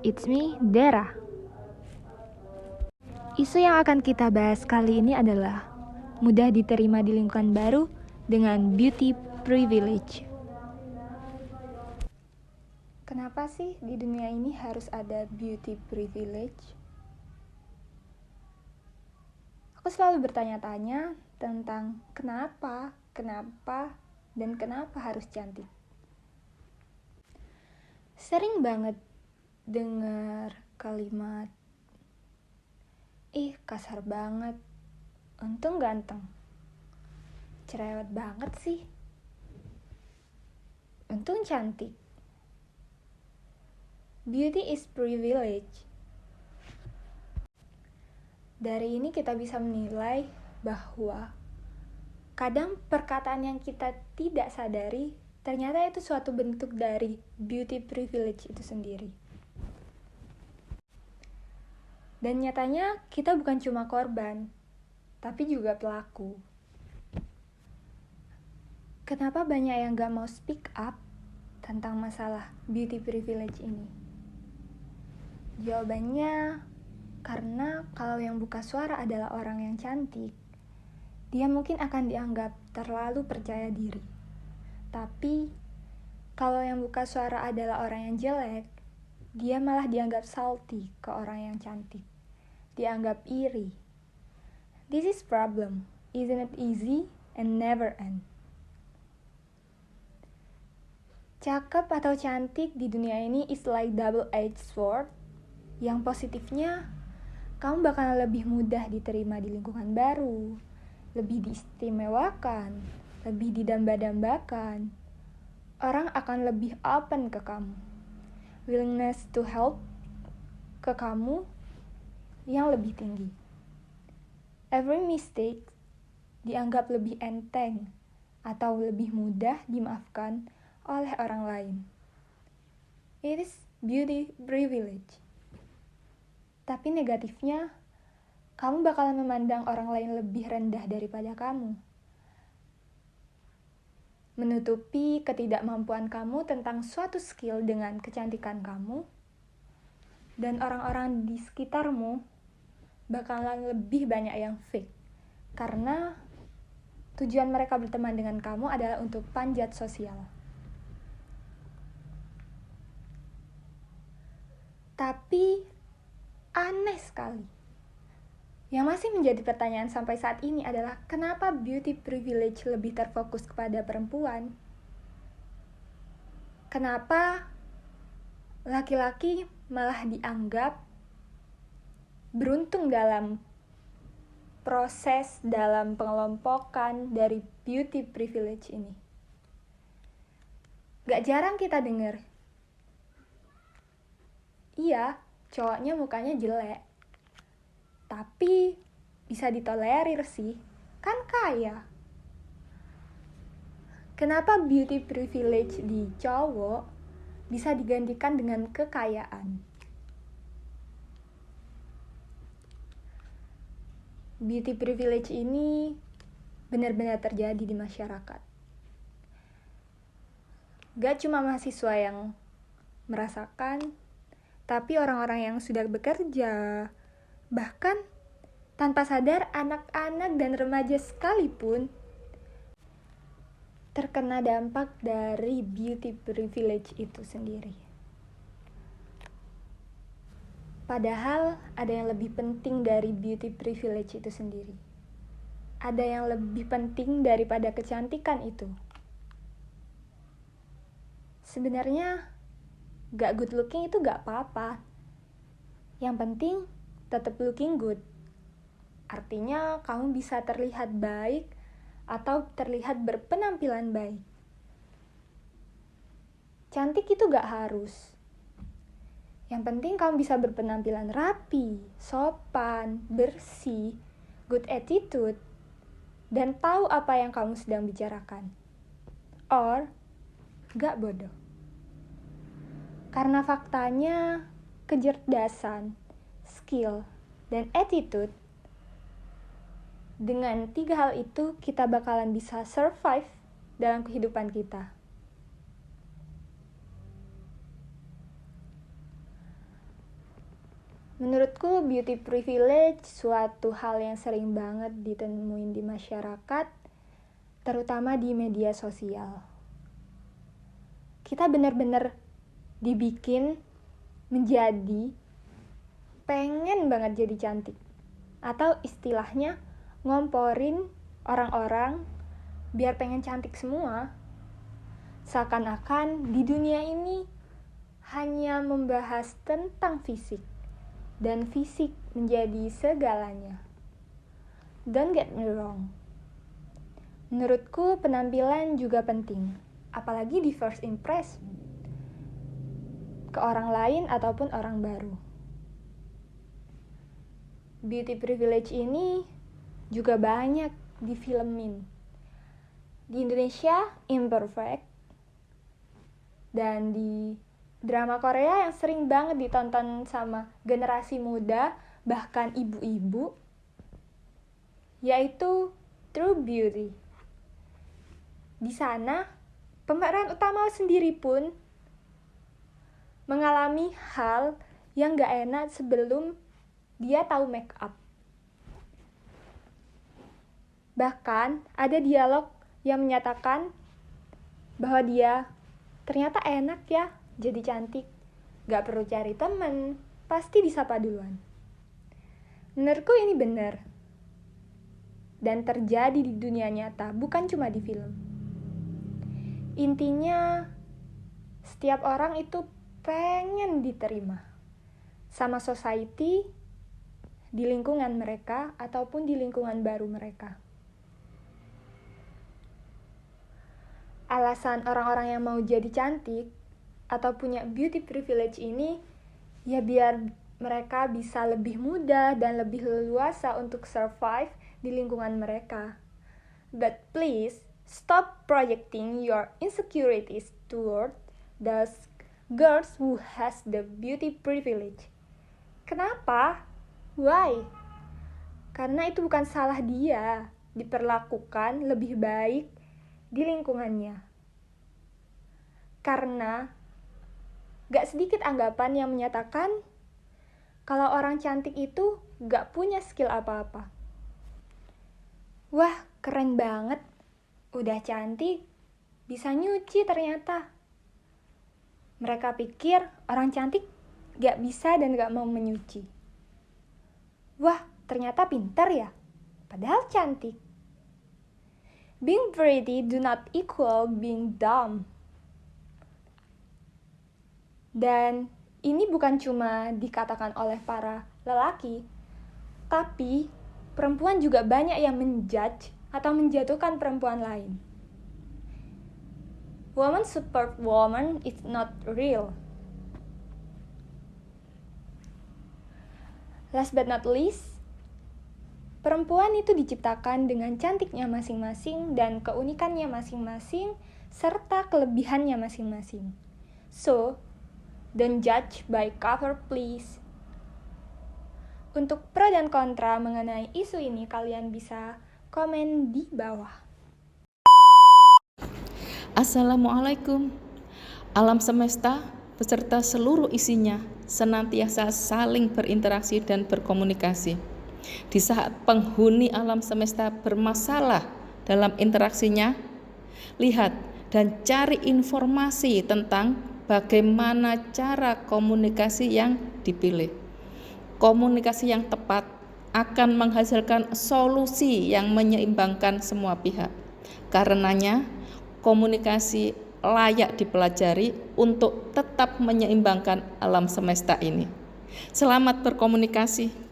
It's me, Dera. Isu yang akan kita bahas kali ini adalah mudah diterima di lingkungan baru dengan beauty privilege. Kenapa sih di dunia ini harus ada beauty privilege? Aku selalu bertanya-tanya tentang kenapa, dan kenapa harus cantik. Sering banget dengar kalimat, "Ih, kasar banget. Untung ganteng. Cerewet banget sih. Untung cantik." Beauty is privilege. Dari ini kita bisa menilai bahwa kadang perkataan yang kita tidak sadari ternyata itu suatu bentuk dari beauty privilege itu sendiri. Dan nyatanya kita bukan cuma korban, tapi juga pelaku. Kenapa banyak yang gak mau speak up tentang masalah beauty privilege ini? Jawabannya, karena kalau yang buka suara adalah orang yang cantik, dia mungkin akan dianggap terlalu percaya diri. Tapi, kalau yang buka suara adalah orang yang jelek, dia malah dianggap salty ke orang yang cantik. Dianggap iri. This is problem, isn't it easy and never end. Cakep atau cantik di dunia ini is like double-edged sword. Yang positifnya, kamu bakal lebih mudah diterima di lingkungan baru, lebih diistimewakan, lebih didamba-dambakan. Orang akan lebih open ke kamu. Willingness to help ke kamu yang lebih tinggi. Every mistake dianggap lebih enteng atau lebih mudah dimaafkan oleh orang lain. It is beauty privilege. Tapi negatifnya, kamu bakalan memandang orang lain lebih rendah daripada kamu. Menutupi ketidakmampuan kamu tentang suatu skill dengan kecantikan kamu, dan orang-orang di sekitarmu bakalan lebih banyak yang fake. Karena tujuan mereka berteman dengan kamu adalah untuk panjat sosial. Tapi aneh sekali. Yang masih menjadi pertanyaan sampai saat ini adalah kenapa beauty privilege lebih terfokus kepada perempuan? Kenapa laki-laki malah dianggap beruntung dalam proses dalam pengelompokan dari beauty privilege ini? Gak jarang kita dengar, iya, cowoknya mukanya jelek, tapi bisa ditolerir sih, kan kaya. Kenapa beauty privilege di cowok bisa digantikan dengan kekayaan? Beauty privilege ini benar-benar terjadi di masyarakat. Gak cuma mahasiswa yang merasakan, tapi orang-orang yang sudah bekerja, bahkan tanpa sadar anak-anak dan remaja sekalipun terkena dampak dari beauty privilege itu sendiri. Padahal ada yang lebih penting dari beauty privilege itu sendiri. Ada yang lebih penting daripada kecantikan itu. Sebenarnya gak good looking itu gak apa-apa. Yang penting tetap looking good. Artinya kamu bisa terlihat baik atau terlihat berpenampilan baik. Cantik itu gak harus. Yang penting kamu bisa berpenampilan rapi, sopan, bersih, good attitude, dan tahu apa yang kamu sedang bicarakan. Or, gak bodoh. Karena faktanya, kecerdasan, skill, dan attitude, dengan 3 hal itu kita bakalan bisa survive dalam kehidupan kita. Menurutku beauty privilege suatu hal yang sering banget ditemuin di masyarakat, terutama di media sosial. Kita benar-benar dibikin menjadi pengen banget jadi cantik. Atau istilahnya ngomporin orang-orang biar pengen cantik semua. Seakan-akan di dunia ini hanya membahas tentang fisik. Dan fisik menjadi segalanya. Don't get me wrong. Menurutku penampilan juga penting, apalagi di first impression ke orang lain ataupun orang baru. Beauty privilege ini juga banyak difilmin. Di Indonesia, Imperfect, dan di drama Korea yang sering banget ditonton sama generasi muda, bahkan ibu-ibu, yaitu True Beauty. Di sana, pemeran utama sendiri pun mengalami hal yang gak enak sebelum dia tahu make up. Bahkan ada dialog yang menyatakan bahwa dia ternyata enak ya jadi cantik, gak perlu cari temen, pasti disapa duluan. Menurutku ini benar. Dan terjadi di dunia nyata, bukan cuma di film. Intinya, setiap orang itu pengen diterima sama society, di lingkungan mereka, ataupun di lingkungan baru mereka. Alasan orang-orang yang mau jadi cantik atau punya beauty privilege ini, ya biar mereka bisa lebih mudah dan lebih leluasa untuk survive di lingkungan mereka. But please, stop projecting your insecurities toward those girls who has the beauty privilege. Kenapa? Why? Karena itu bukan salah dia diperlakukan lebih baik di lingkungannya. Karena gak sedikit anggapan yang menyatakan kalau orang cantik itu gak punya skill apa-apa. Wah, keren banget. Udah cantik, bisa nyuci ternyata. Mereka pikir orang cantik gak bisa dan gak mau menyuci. Wah, ternyata pintar ya. Padahal cantik. Being pretty do not equal being dumb. Dan ini bukan cuma dikatakan oleh para lelaki, tapi perempuan juga banyak yang menjudge atau menjatuhkan perempuan lain. Woman support woman is not real. Last but not least, perempuan itu diciptakan dengan cantiknya masing-masing dan keunikannya masing-masing serta kelebihannya masing-masing. So, don't judge by cover please. Untuk pro dan kontra mengenai isu ini kalian bisa komen di bawah. Assalamualaikum. Alam semesta beserta seluruh isinya senantiasa saling berinteraksi dan berkomunikasi. Di saat penghuni alam semesta bermasalah dalam interaksinya, lihat dan cari informasi tentang bagaimana cara komunikasi yang dipilih. Komunikasi yang tepat akan menghasilkan solusi yang menyeimbangkan semua pihak. Karenanya, komunikasi layak dipelajari untuk tetap menyeimbangkan alam semesta ini. Selamat berkomunikasi.